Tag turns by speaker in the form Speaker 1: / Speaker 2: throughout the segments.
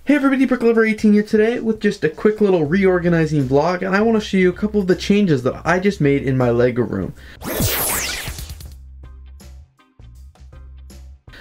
Speaker 1: Hey everybody, BrickLover18 here today with just a quick little reorganizing vlog, and I want to show you a couple of the changes that I just made in my Lego room.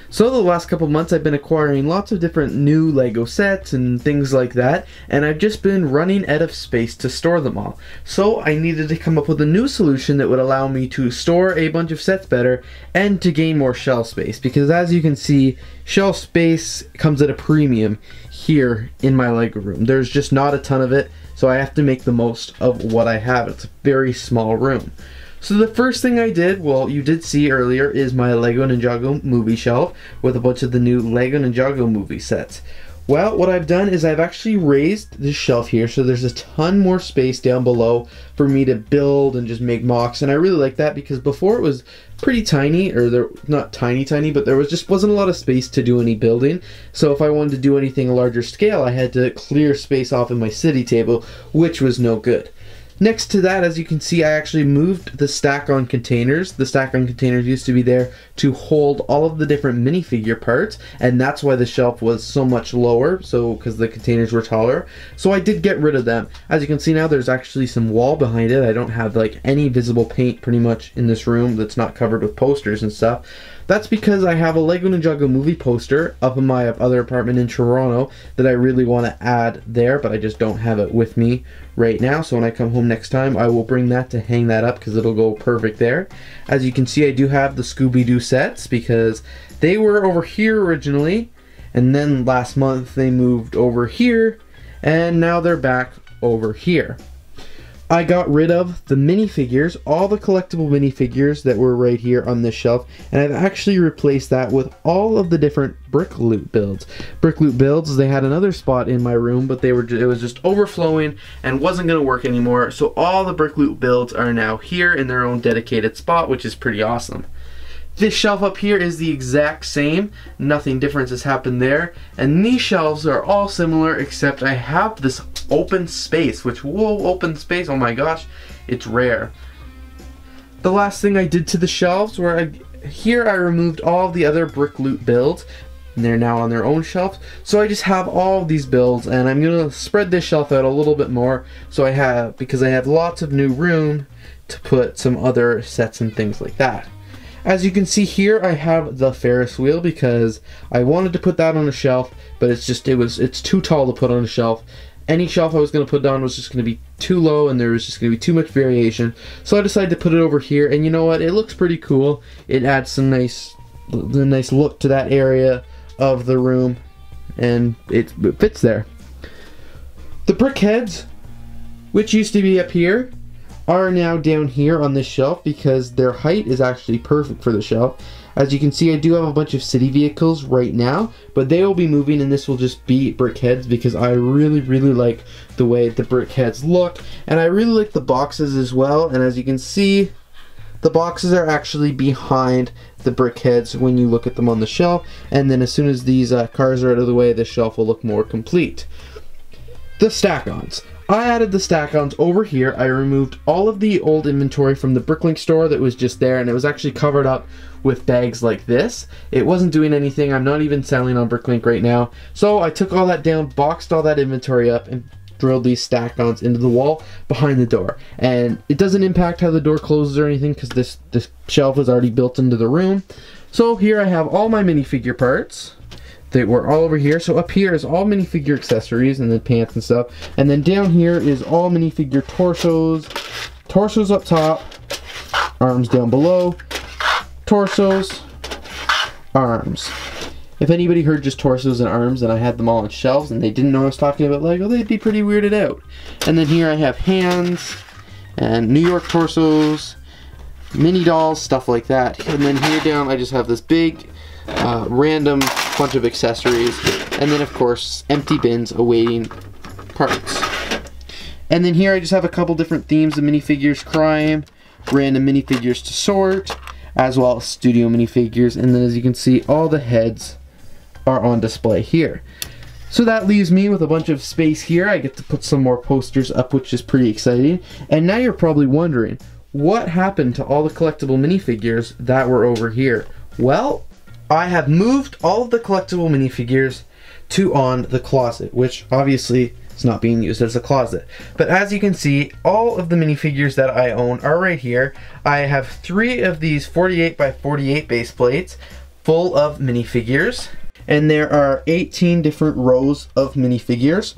Speaker 1: So the last couple months I've been acquiring lots of different new Lego sets and things like that, and I've just been running out of space to store them all. So I needed to come up with a new solution that would allow me to store a bunch of sets better and to gain more shelf space, because as you can see, shelf space comes at a premium here in my Lego room. There's just not a ton of it, so I have to make the most of what I have. It's a very small room. So the first thing I did, well, you did see earlier, is my Lego Ninjago movie shelf with a bunch of the new Lego Ninjago movie sets. Well, what I've done is I've actually raised this shelf here, so there's a ton more space down below for me to build and just make mocks, and I really like that because before it was pretty tiny, or not tiny, but there wasn't a lot of space to do any building. So if I wanted to do anything a larger scale, I had to clear space off in my city table, which was no good. Next to that, as you can see, I actually moved the stack-on containers. The stack-on containers used to be there to hold all of the different minifigure parts, and that's why the shelf was so much lower, because the containers were taller. So I did get rid of them. As you can see now, there's actually some wall behind it. I don't have like any visible paint pretty much in this room that's not covered with posters and stuff. That's because I have a Lego Ninjago movie poster up in my other apartment in Toronto that I really want to add there, but I just don't have it with me right now. So when I come home next time, I will bring that to hang that up because it'll go perfect there. As you can see, I do have the Scooby-Doo sets because they were over here originally, and then last month they moved over here, and now they're back over here. I got rid of the minifigures, all the collectible minifigures that were right here on this shelf, and I've actually replaced that with all of the different Brick Loot builds. Brick Loot builds, they had another spot in my room, but it was just overflowing and wasn't going to work anymore, so all the Brick Loot builds are now here in their own dedicated spot, which is pretty awesome. This shelf up here is the exact same, nothing different has happened there, and these shelves are all similar except I have this open space, which, whoa, open space, oh my gosh, it's rare. The last thing I did to the shelves were, here I removed all the other Brick Loot builds, and they're now on their own shelves, so I just have all of these builds, and I'm going to spread this shelf out a little bit more, because I have lots of new room to put some other sets and things like that. As you can see here, I have the Ferris wheel because I wanted to put that on a shelf, but it's too tall to put on a shelf. Any shelf I was going to put it on was just going to be too low, and there was just going to be too much variation. So I decided to put it over here, and you know what? It looks pretty cool. It adds some nice look to that area of the room, and it fits there. The brick heads, which used to be up here, are now down here on this shelf because their height is actually perfect for the shelf. As you can see, I do have a bunch of city vehicles right now, but they will be moving and this will just be brick heads because I really like the way the brick heads look, and I really like the boxes as well. And as you can see, the boxes are actually behind the brick heads when you look at them on the shelf, and then as soon as these cars are out of the way, the shelf will look more complete. The stack-ons. I added the stack-ons over here. I removed all of the old inventory from the Bricklink store that was just there, and it was actually covered up with bags like this. It wasn't doing anything. I'm not even selling on Bricklink right now. So I took all that down, boxed all that inventory up, and drilled these stack-ons into the wall behind the door. And it doesn't impact how the door closes or anything because this shelf is already built into the room. So here I have all my minifigure parts. They were all over here. So up here is all minifigure accessories and then pants and stuff. And then down here is all minifigure torsos. Torsos up top, arms down below, torsos, arms. If anybody heard just torsos and arms and I had them all on shelves and they didn't know I was talking about Lego, they'd be pretty weirded out. And then here I have hands and New York torsos, mini dolls, stuff like that. And then here down I just have this big random bunch of accessories, and then of course empty bins awaiting parts. And then here I just have a couple different themes of minifigures: crime, random minifigures to sort, as well as studio minifigures. And then as you can see, all the heads are on display here. So that leaves me with a bunch of space here. I get to put some more posters up, which is pretty exciting. And now you're probably wondering, what happened to all the collectible minifigures that were over here? Well, I have moved all of the collectible minifigures to on the closet, which obviously is not being used as a closet. But as you can see, all of the minifigures that I own are right here. I have 3 of these 48 by 48 base plates full of minifigures, and there are 18 different rows of minifigures.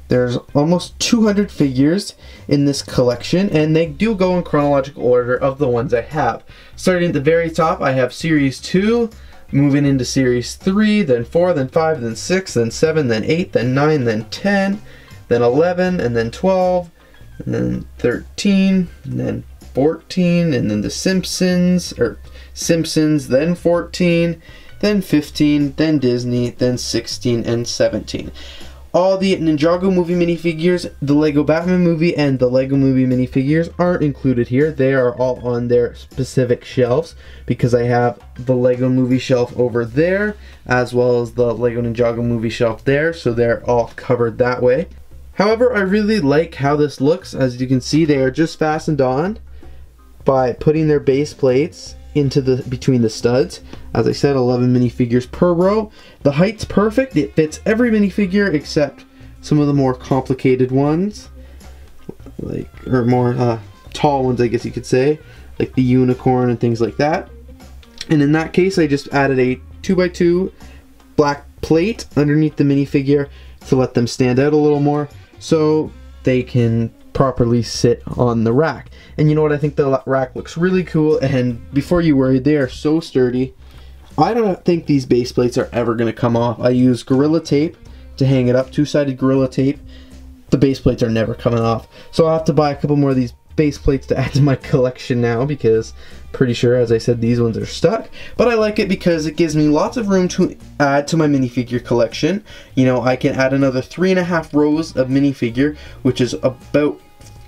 Speaker 1: There's almost 200 figures in this collection, and they do go in chronological order of the ones I have. Starting at the very top, I have Series 2, moving into Series 3, then 4, then 5, then 6, then 7, then 8, then 9, then 10, then 11, and then 12, and then 13, and then 14, and then the Simpsons, then 14, then 15, then Disney, then 16, and 17. All the Ninjago movie minifigures, the Lego Batman movie, and the Lego movie minifigures aren't included here. They are all on their specific shelves because I have the Lego movie shelf over there as well as the Lego Ninjago movie shelf there, so they're all covered that way. However, I really like how this looks. As you can see, they are just fastened on by putting their base plates into between the studs. As I said, 11 minifigures per row. The height's perfect. It fits every minifigure except some of the more complicated ones, or more tall ones, I guess you could say, like the unicorn and things like that. And in that case, I just added a 2x2 black plate underneath the minifigure to let them stand out a little more so they can properly sit on the rack. And you know what, I think the rack looks really cool, and before you worry, they are so sturdy. I don't think these base plates are ever going to come off. I use Gorilla Tape to hang it up, 2-sided Gorilla Tape. The base plates are never coming off. So I'll have to buy a couple more of these base plates to add to my collection now, because pretty sure, as I said, these ones are stuck. But I like it because it gives me lots of room to add to my minifigure collection. You know, I can add another 3.5 rows of minifigure, which is about,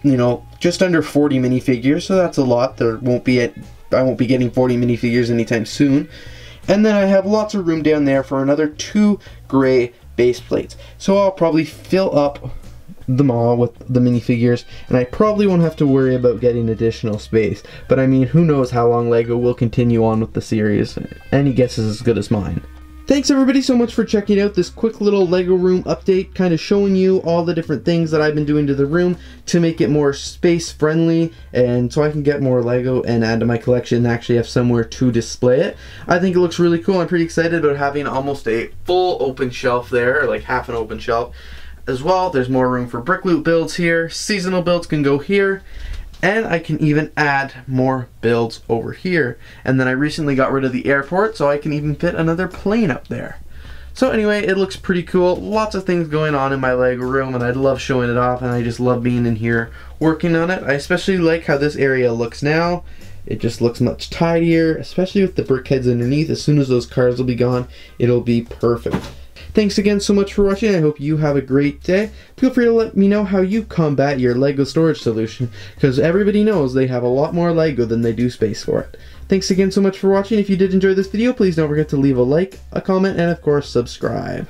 Speaker 1: you know, just under 40 minifigures, so that's a lot. I won't be getting 40 minifigures anytime soon. And then I have lots of room down there for another 2 gray base plates. So I'll probably fill up them all with the minifigures, and I probably won't have to worry about getting additional space. But I mean, who knows how long Lego will continue on with the series. Any guess is as good as mine. Thanks everybody so much for checking out this quick little Lego room update, kind of showing you all the different things that I've been doing to the room to make it more space friendly, and so I can get more Lego and add to my collection and actually have somewhere to display it. I think it looks really cool. I'm pretty excited about having almost a full open shelf there, or like half an open shelf as well. There's more room for brick loot builds here, seasonal builds can go here, and I can even add more builds over here. And then I recently got rid of the airport, so I can even fit another plane up there. So anyway, it looks pretty cool. Lots of things going on in my Lego room, and I love showing it off, and I just love being in here working on it. I especially like how this area looks now. It just looks much tidier, especially with the brick heads underneath. As soon as those cars will be gone, it'll be perfect. Thanks again so much for watching. I hope you have a great day. Feel free to let me know how you combat your Lego storage solution, because everybody knows they have a lot more Lego than they do space for it. Thanks again so much for watching. If you did enjoy this video, please don't forget to leave a like, a comment, and of course subscribe.